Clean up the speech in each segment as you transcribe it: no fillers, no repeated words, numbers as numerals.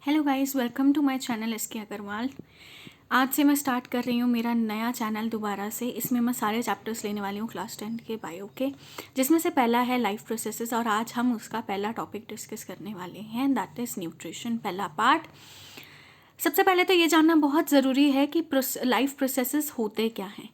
Hello guys, welcome to my channel SK Agarwal. आज से मैं स्टार्ट कर रही हूँ मेरा नया चैनल दोबारा से। इसमें मैं सारे चैप्टर्स लेने वाली हूँ क्लास 10 के बायो के, जिसमें से पहला है लाइफ प्रोसेसेस और आज हम उसका पहला टॉपिक डिस्कस करने वाले हैं, दैट इज़ न्यूट्रिशन, पहला पार्ट। सबसे पहले तो ये जानना बहुत ज़रूरी है कि लाइफ प्रोसेसेस होते क्या हैं।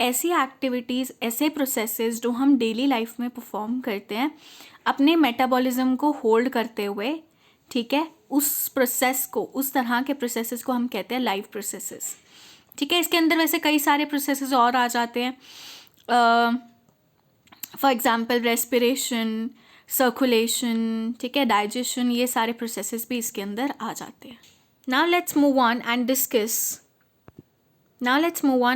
ऐसी एक्टिविटीज़, ऐसे प्रोसेसेस जो हम डेली लाइफ में परफॉर्म करते हैं अपने मेटाबॉलिज्म को होल्ड करते हुए, ठीक है, उस प्रोसेस को, उस तरह के प्रोसेसेस को हम कहते हैं लाइफ प्रोसेसेस। ठीक है, इसके अंदर वैसे कई सारे प्रोसेसेस और आ जाते हैं, फॉर एग्जांपल रेस्पिरेशन, सर्कुलेशन, ठीक है, डाइजेशन, ये सारे प्रोसेसेस भी इसके अंदर आ जाते हैं। Now let's move on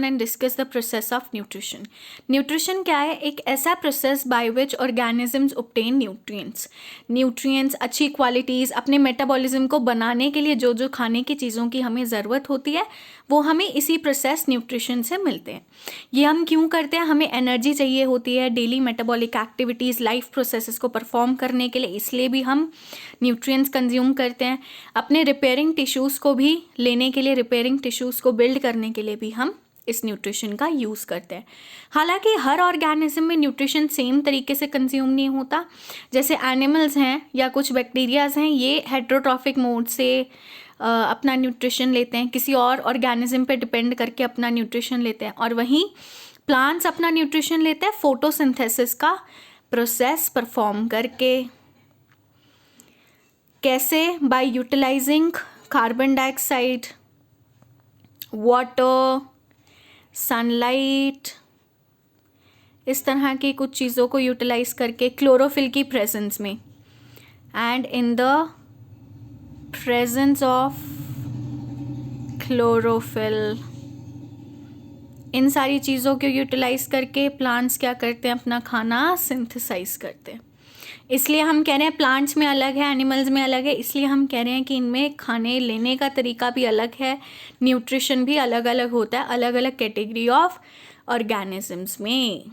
and discuss the process of nutrition. Nutrition क्या है? एक ऐसा process by which organisms obtain nutrients, अच्छी क्वालिटीज़ अपने मेटाबॉलिज्म को बनाने के लिए जो जो खाने की चीज़ों की हमें ज़रूरत होती है वो हमें इसी प्रोसेस न्यूट्रिशन से मिलते हैं। ये हम क्यों करते हैं? हमें एनर्जी चाहिए होती है daily metabolic activities, life processes को परफॉर्म करने के लिए, इसलिए भी हम न्यूट्रिएंट्स कंज्यूम करते हैं। अपने रिपेयरिंग टिश्यूज़ को भी लेने के लिए, रिपेयरिंग टिश्यूज़ को बिल्ड करने के लिए भी हम इस न्यूट्रिशन का यूज़ करते हैं। हालांकि हर ऑर्गेनिज्म में न्यूट्रिशन सेम तरीके से कंज्यूम नहीं होता। जैसे एनिमल्स हैं या कुछ बैक्टीरियाज हैं, ये हेट्रोट्रॉफिक मोड से अपना न्यूट्रिशन लेते हैं, किसी और ऑर्गेनिज्म पे डिपेंड करके अपना न्यूट्रिशन लेते हैं, और वहीं प्लांट्स अपना न्यूट्रिशन लेते हैं फोटोसिंथेसिस का प्रोसेस परफॉर्म करके। कैसे? By utilising carbon dioxide, water, sunlight, इस तरह की कुछ चीज़ों को यूटिलाइज करके क्लोरोफिल की प्रेजेंस में, and in the presence of chlorophyll, इन सारी चीज़ों को यूटिलाइज करके प्लांट्स क्या करते हैं? अपना खाना सिंथेसाइज करते हैं। इसलिए हम कह रहे हैं प्लांट्स में अलग है, एनिमल्स में अलग है, इसलिए हम कह रहे हैं कि इनमें खाने लेने का तरीका भी अलग है, न्यूट्रिशन भी अलग अलग होता है, अलग अलग कैटेगरी ऑफ ऑर्गेनिजम्स में।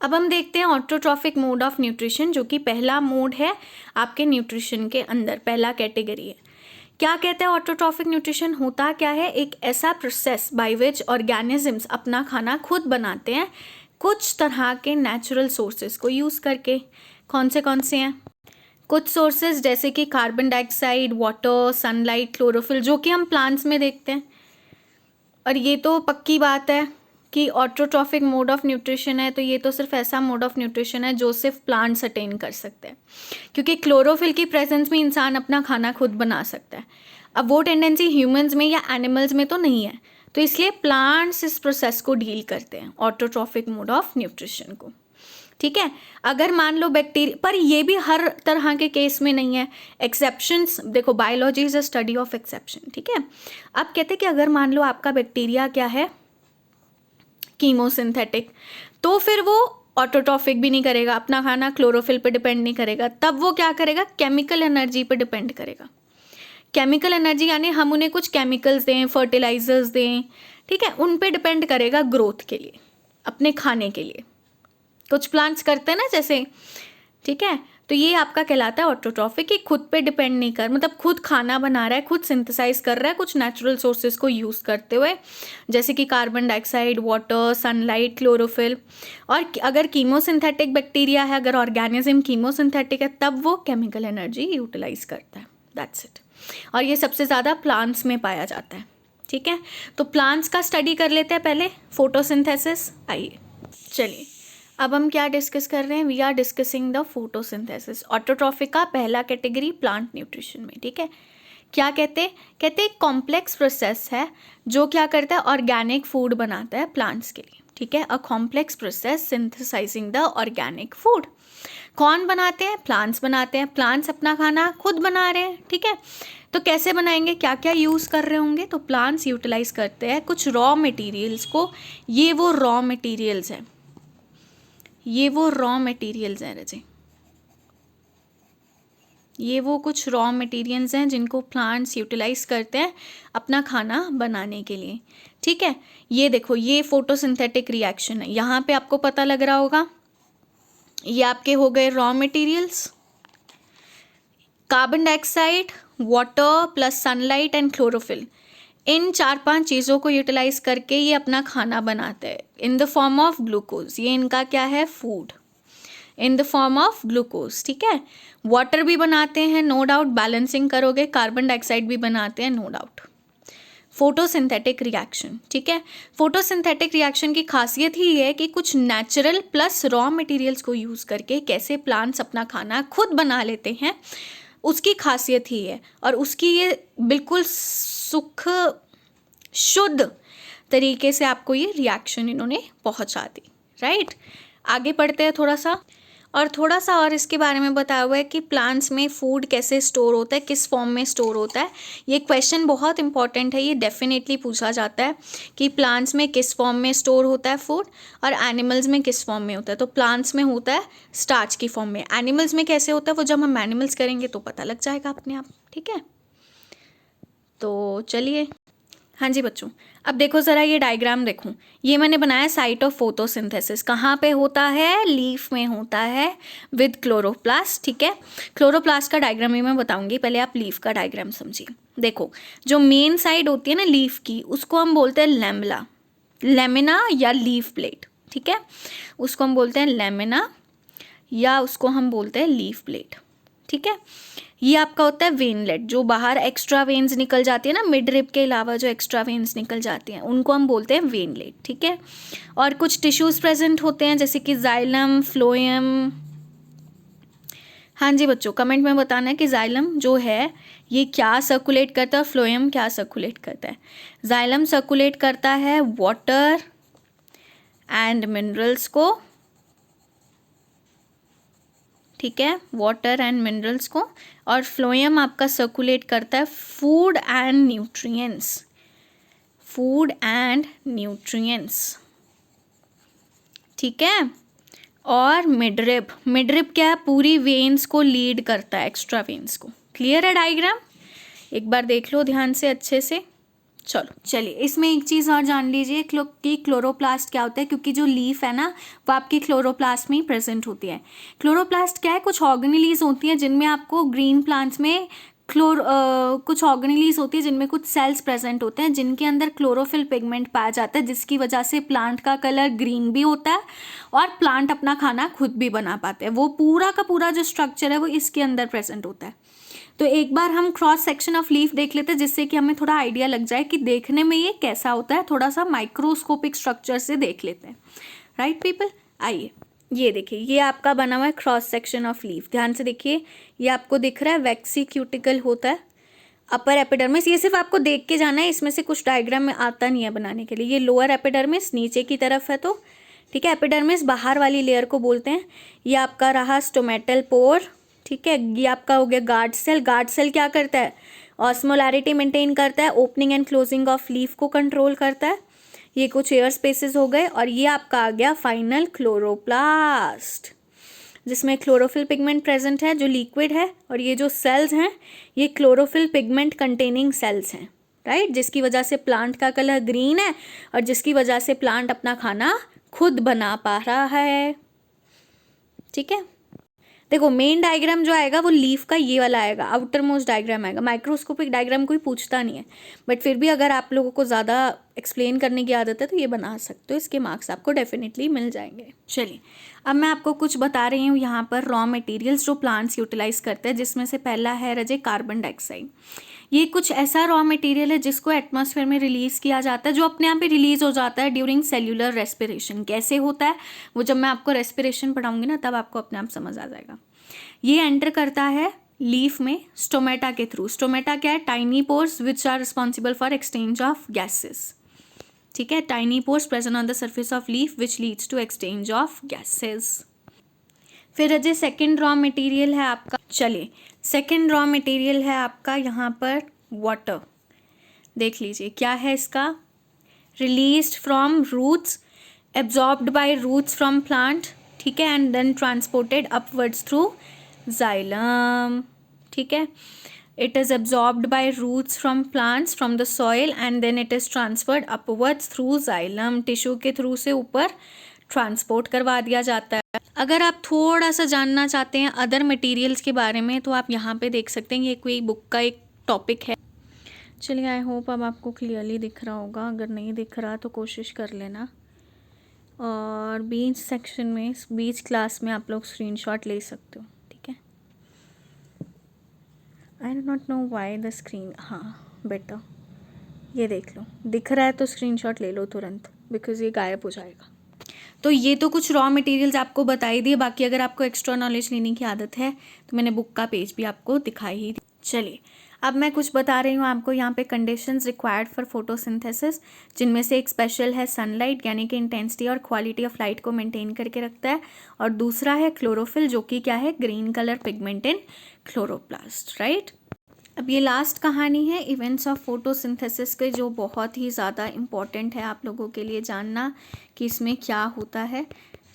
अब हम देखते हैं ऑटोट्रॉफिक मोड ऑफ न्यूट्रिशन, जो कि पहला मोड है आपके न्यूट्रिशन के अंदर, पहला कैटेगरी है। क्या कहते हैं ऑटोट्रॉफिक न्यूट्रिशन? होता क्या है? एक ऐसा प्रोसेस बाय विच ऑर्गेनिजम्स अपना खाना खुद बनाते हैं कुछ तरह के नेचुरल सोर्सेज को यूज़ करके। कौन से हैं? कुछ सोर्सेज जैसे कि carbon dioxide, water, sunlight, chlorophyll, जो कि हम प्लांट्स में देखते हैं। और ये तो पक्की बात है कि ऑटोट्रॉफिक मोड ऑफ न्यूट्रिशन है तो ये तो सिर्फ ऐसा मोड ऑफ न्यूट्रिशन है जो सिर्फ प्लांट्स अटेन कर सकते हैं, क्योंकि क्लोरोफिल की प्रेजेंस में इंसान अपना खाना खुद बना सकता है। अब वो टेंडेंसी ह्यूमंस में या एनिमल्स में तो नहीं है, तो इसलिए प्लांट्स इस प्रोसेस को डील करते हैं, ऑटोट्रॉफिक मोड ऑफ न्यूट्रिशन को। ठीक है, अगर मान लो बैक्टीरिया, पर ये भी हर तरह के केस में नहीं है, एक्सेप्शंस। देखो, biology is a study of exception. ठीक है, अब कहते हैं कि अगर मान लो आपका बैक्टीरिया क्या है, कीमोसिंथेटिक, तो फिर वो ऑटोट्रॉफिक भी नहीं करेगा, अपना खाना क्लोरोफिल पे डिपेंड नहीं करेगा, तब वो क्या करेगा? केमिकल एनर्जी पे डिपेंड करेगा। केमिकल एनर्जी यानी हम उन्हें कुछ केमिकल्स दें, फर्टिलाइजर्स दें, ठीक है, उन पे डिपेंड करेगा ग्रोथ के लिए, अपने खाने के लिए। कुछ प्लांट्स करते हैं ना जैसे, ठीक है, तो ये आपका कहलाता है ऑटोट्रॉफिक, कि खुद पे डिपेंड नहीं कर, मतलब खुद खाना बना रहा है, खुद सिंथेसाइज कर रहा है कुछ नेचुरल सोर्सेज को यूज़ करते हुए, जैसे कि carbon dioxide, water, sunlight, chlorophyll. और अगर कीमोसिंथेटिक बैक्टीरिया है, अगर ऑर्गेनिज्म कीमोसिंथेटिक है, तब वो केमिकल एनर्जी यूटिलाइज करता है, दैट्स इट। और ये सबसे ज़्यादा प्लांट्स में पाया जाता है। ठीक है, तो प्लांट्स का स्टडी कर लेते हैं पहले, फोटोसिंथेसिस। आइए चलिए, अब हम क्या डिस्कस कर रहे हैं? We are discussing the photosynthesis, autotrophic का पहला कैटेगरी प्लांट न्यूट्रिशन में। ठीक है, क्या कहते एक कॉम्प्लेक्स प्रोसेस है जो क्या करता है? ऑर्गेनिक फूड बनाता है प्लांट्स के लिए। ठीक है, a complex process synthesising the organic food. कौन बनाते हैं? प्लांट्स बनाते हैं। प्लांट्स अपना खाना खुद बना रहे हैं। ठीक है, तो कैसे बनाएंगे? क्या क्या यूज़ कर रहे होंगे? तो प्लांट्स यूटिलाइज करते हैं कुछ रॉ मटेरियल्स को। ये वो रॉ मटेरियल्स हैं, ये वो रॉ मटेरियल्स हैं रजे, ये वो कुछ रॉ मटेरियल्स हैं जिनको प्लांट्स यूटिलाइज करते हैं अपना खाना बनाने के लिए। ठीक है, ये देखो, ये फोटोसिंथेटिक रिएक्शन है, यहाँ पे आपको पता लग रहा होगा, ये आपके हो गए raw materials, carbon dioxide, water plus sunlight and chlorophyll, इन 4-5 चीज़ों को यूटिलाइज करके ये अपना खाना बनाते हैं in the form of glucose. ये इनका क्या है, food in the form of glucose. ठीक है, वाटर भी बनाते हैं नो डाउट, बैलेंसिंग करोगे, कार्बन डाइऑक्साइड भी बनाते हैं नो डाउट। फोटोसिंथेटिक रिएक्शन, ठीक है, फोटोसिंथेटिक रिएक्शन की खासियत ही है कि कुछ नेचुरल प्लस रॉ मटेरियल्स को यूज़ करके कैसे प्लांट्स अपना खाना खुद बना लेते हैं, उसकी खासियत ही है। और उसकी ये बिल्कुल शुद्ध तरीके से आपको ये रिएक्शन इन्होंने पहुंचा दी, राइट। आगे पढ़ते हैं थोड़ा सा और इसके बारे में बताया हुआ है कि प्लांट्स में फूड कैसे स्टोर होता है, किस फॉर्म में स्टोर होता है। ये क्वेश्चन बहुत इंपॉर्टेंट है, ये डेफिनेटली पूछा जाता है कि प्लांट्स में किस फॉर्म में स्टोर होता है फूड और एनिमल्स में किस फॉर्म में होता है। तो प्लांट्स में होता है स्टार्च की फॉर्म में, एनिमल्स में कैसे होता है वो जब हम एनिमल्स करेंगे तो पता लग जाएगा अपने आप, ठीक है। तो चलिए, हाँ जी बच्चों, अब देखो ज़रा ये डायग्राम देखो, ये मैंने बनाया साइट ऑफ फोटोसिंथेसिस। कहाँ पे होता है, लीफ में होता है विद क्लोरोप्लास्ट, ठीक है। क्लोरोप्लास्ट का डायग्राम ही मैं बताऊंगी, पहले आप लीफ का डायग्राम समझिए। देखो, जो मेन साइड होती है ना लीफ की, उसको हम बोलते हैं लेमिना, लेमिना या लीफ प्लेट, ठीक है, उसको हम बोलते हैं लेमिना या उसको हम बोलते हैं लीफ प्लेट, ठीक है। ये आपका होता है वेनलेट, जो बाहर एक्स्ट्रा वेन्स निकल जाती है ना, मिड रिब के अलावा जो एक्स्ट्रा वेन्स निकल जाती हैं उनको हम बोलते हैं वेनलेट, ठीक है। और कुछ टिश्यूज प्रेजेंट होते हैं जैसे कि जाइलम, फ्लोएम। हाँ जी बच्चों, कमेंट में बताना है कि जाइलम जो है ये क्या सर्कुलेट करता है और फ्लोएम क्या सर्कुलेट करता है। जाइलम सर्कुलेट करता है वाटर एंड मिनरल्स को, ठीक है, वाटर एंड मिनरल्स को, और फ्लोएम आपका सर्कुलेट करता है food and nutrients, food and nutrients, ठीक है। और मिडरिब, मिडरिब क्या है, पूरी वेन्स को लीड करता है, एक्स्ट्रा वेन्स को। क्लियर है डायग्राम, एक बार देख लो ध्यान से अच्छे से। चलो चलिए, इसमें एक चीज़ और जान लीजिए कि क्लोरोप्लास्ट क्या होता है, क्योंकि जो लीफ है ना वो आपकी क्लोरोप्लास्ट में ही प्रेजेंट होती है। क्लोरोप्लास्ट क्या है, कुछ ऑर्गेनेलीज होती हैं जिनमें आपको ग्रीन प्लांट्स में कुछ ऑर्गेनेलीज होती है जिनमें कुछ सेल्स प्रेजेंट होते हैं जिनके अंदर क्लोरोफिल पिगमेंट पाया जाता है, जिसकी वजह से प्लांट का कलर ग्रीन भी होता है और प्लांट अपना खाना खुद भी बना पाते हैं। वो पूरा का पूरा जो स्ट्रक्चर है वो इसके अंदर प्रेजेंट होता है। तो एक बार हम क्रॉस सेक्शन ऑफ लीफ देख लेते हैं जिससे कि हमें थोड़ा आइडिया लग जाए कि देखने में ये कैसा होता है, थोड़ा सा माइक्रोस्कोपिक स्ट्रक्चर से देख लेते हैं, राइट पीपल। आइए, ये देखिए, ये आपका बना हुआ है क्रॉस सेक्शन ऑफ लीफ, ध्यान से देखिए, ये आपको दिख रहा है वैक्सी क्यूटिकल होता है, अपर एपिडर्मिस, ये सिर्फ आपको देख के जाना है, इसमें से कुछ डायग्राम में आता नहीं है बनाने के लिए। ये लोअर एपिडर्मिस नीचे की तरफ है, तो ठीक है, एपिडर्मिस बाहर वाली लेयर को बोलते हैं। ये आपका रहा स्टोमेटल पोर, ठीक है, ये आपका हो गया गार्ड सेल। गार्ड सेल क्या करता है, ऑस्मोलैरिटी मेंटेन करता है, opening and closing of leaf को कंट्रोल करता है। ये कुछ एयर स्पेसेस हो गए, और ये आपका आ गया फाइनल क्लोरोप्लास्ट, जिसमें क्लोरोफिल पिगमेंट प्रेजेंट है जो लिक्विड है, और ये जो सेल्स हैं ये क्लोरोफिल पिगमेंट कंटेनिंग सेल्स हैं, राइट, जिसकी वजह से प्लांट का कलर ग्रीन है और जिसकी वजह से प्लांट अपना खाना खुद बना पा रहा है, ठीक है। देखो, मेन डायग्राम जो आएगा वो लीफ का ये वाला आएगा, आउटर मोस्ट डायग्राम आएगा, माइक्रोस्कोपिक डायग्राम कोई पूछता नहीं है, बट फिर भी अगर आप लोगों को ज़्यादा एक्सप्लेन करने की आदत है तो ये बना सकते हो, इसके मार्क्स आपको डेफिनेटली मिल जाएंगे। चलिए, अब मैं आपको कुछ बता रही हूँ यहाँ पर रॉ मटेरियल्स जो प्लांट्स यूटिलाइज करते हैं, जिसमें से पहला है रजे कार्बन डाइऑक्साइड। ये कुछ ऐसा रॉ मटेरियल है जिसको एटमॉस्फेयर में रिलीज़ किया जाता है, जो अपने आप ही रिलीज़ हो जाता है ड्यूरिंग सेल्यूलर रेस्पिरेशन। कैसे होता है वो जब मैं आपको रेस्पिरेशन पढ़ाऊंगी ना तब आपको अपने आप समझ आ जाएगा। ये एंटर करता है लीफ में स्टोमेटा के थ्रू। स्टोमेटा क्या है, tiny pores which are responsible for exchange of gases, ठीक है, tiny pores present on the surface of leaf which leads to exchange of gases. फिर अजय सेकेंड रॉ मटेरियल है आपका, चलिए सेकेंड रॉ मटेरियल है आपका यहाँ पर वाटर। देख लीजिए क्या है इसका, released from roots, absorbed by roots from plant, ठीक है, and then transported upwards through xylem, ठीक है। It is absorbed by roots from plants from the soil and then it is transferred upwards through xylem, tissue के through से ऊपर transport करवा दिया जाता है। अगर आप थोड़ा सा जानना चाहते हैं अदर मटेरियल्स के बारे में तो आप यहाँ पे देख सकते हैं, ये कोई बुक का एक टॉपिक है। चलिए, आई होप अब आपको क्लियरली दिख रहा होगा, अगर नहीं दिख रहा तो कोशिश कर लेना। और बीच सेक्शन में, बीच क्लास में आप लोग स्क्रीनशॉट ले सकते हो, ठीक है। I do not know why the screen, हाँ बेटा ये देख लो, दिख रहा है तो स्क्रीनशॉट ले लो तुरंत, बिकॉज ये गायब हो जाएगा। तो ये तो कुछ रॉ मटेरियल्स आपको बता ही दिए, बाकी अगर आपको एक्स्ट्रा नॉलेज लेने की आदत है तो मैंने बुक का पेज भी आपको दिखाई ही दी। चलिए, अब मैं कुछ बता रही हूँ आपको यहाँ पे कंडीशंस रिक्वायर्ड फॉर फोटोसिंथेसिस, जिनमें से एक स्पेशल है सनलाइट, यानी कि इंटेंसिटी और क्वालिटी ऑफ लाइट को मेंटेन करके रखता है, और दूसरा है क्लोरोफिल, जो कि क्या है, ग्रीन कलर पिगमेंट इन क्लोरोप्लास्ट, राइट। अब ये लास्ट कहानी है इवेंट्स ऑफ फोटोसिंथेसिस के, जो बहुत ही ज़्यादा इम्पॉर्टेंट है आप लोगों के लिए जानना कि इसमें क्या होता है।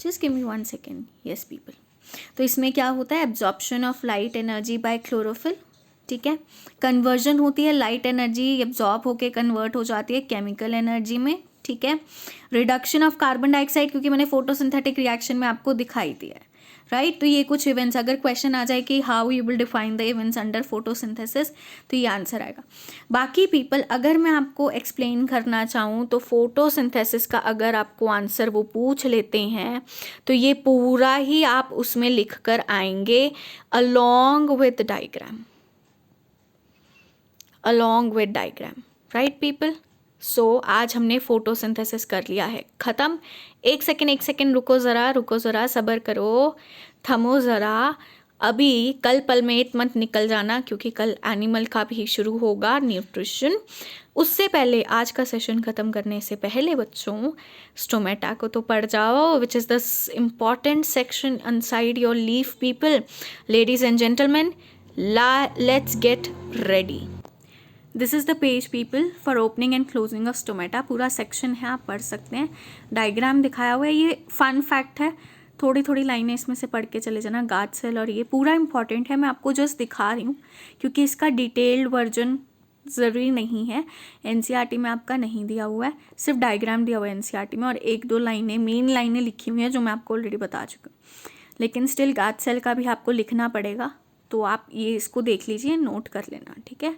Just give me 1 second. Yes people, तो इसमें क्या होता है, absorption of light energy by chlorophyll, ठीक है। कन्वर्जन होती है, लाइट एनर्जी एब्जॉर्ब होके कन्वर्ट हो जाती है केमिकल एनर्जी में, ठीक है। रिडक्शन ऑफ कार्बन डाइऑक्साइड, क्योंकि मैंने फोटोसिंथेटिक रिएक्शन में आपको दिखाई दिया है, राइट। तो ये कुछ इवेंट्स, अगर क्वेश्चन आ जाए कि how you will define the events under photosynthesis, तो ये आंसर आएगा। बाकी पीपल, अगर मैं आपको एक्सप्लेन करना चाहूँ तो फोटोसिंथेसिस का अगर आपको आंसर वो पूछ लेते हैं तो ये पूरा ही आप उसमें लिख कर आएंगे along with diagram, right people? सो आज हमने फोटोसिंथेसिस कर लिया है, ख़त्म। एक सेकेंड रुको ज़रा, सब्र करो, थमो ज़रा। अभी कल पल में मत निकल जाना, क्योंकि कल एनिमल का भी शुरू होगा न्यूट्रिशन। उससे पहले, आज का सेशन ख़त्म करने से पहले बच्चों, स्टोमेटा को तो पढ़ जाओ, which is the important section onside your leaf people. Ladies and gentleman, let's get ready. This is the page people for opening and closing of stomata. पूरा सेक्शन है, आप पढ़ सकते हैं। डायग्राम दिखाया हुआ है, ये फन फैक्ट है, थोड़ी थोड़ी लाइनें इसमें से पढ़ के चले जाना। गार्ड सेल और ये पूरा इंपॉर्टेंट है, मैं आपको जस्ट दिखा रही हूँ, क्योंकि इसका डिटेल्ड वर्जन ज़रूरी नहीं है, एनसीईआरटी में आपका नहीं दिया हुआ है, सिर्फ डायग्राम दिया हुआ है एनसीईआरटी में, और 1-2 लाइनें, मेन लाइनें लिखी हुई हैं जो मैं आपको ऑलरेडी बता चुकी हूँ। लेकिन स्टिल गार्ड सेल का भी आपको लिखना पड़ेगा, तो आप ये इसको देख लीजिए, नोट कर लेना, ठीक है।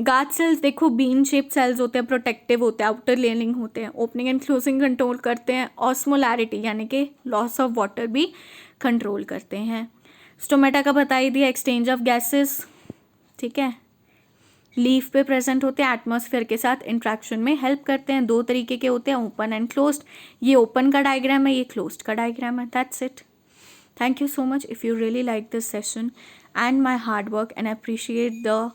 गार्ड सेल्स देखो, बीन शेप्ड सेल्स होते हैं, प्रोटेक्टिव होते हैं, आउटर लेयरिंग होते हैं, ओपनिंग एंड क्लोजिंग कंट्रोल करते हैं, ऑस्मोलैरिटी यानी कि लॉस ऑफ वाटर भी कंट्रोल करते हैं। स्टोमेटा का बता ही दिया, एक्सचेंज ऑफ गैसेस, ठीक है। लीफ पे प्रेजेंट होते हैं, एटमॉस्फेयर के साथ इंट्रैक्शन में हेल्प करते हैं। 2 तरीके के होते हैं, ओपन एंड क्लोज्ड। ये ओपन का डायग्राम है, ये क्लोज्ड का डायग्राम है। That's it. Thank you so much if you really like this session and my hard work and appreciate the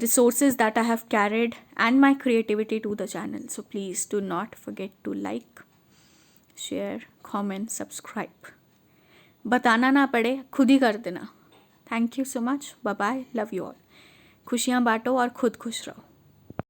resources that I have carried and my creativity to the channel. So please do not forget to like, share, comment, subscribe. बताना ना पड़े, खुद ही कर देना। Thank you so much. Bye bye. Love you all. खुशियाँ बांटो और खुद खुश रहो।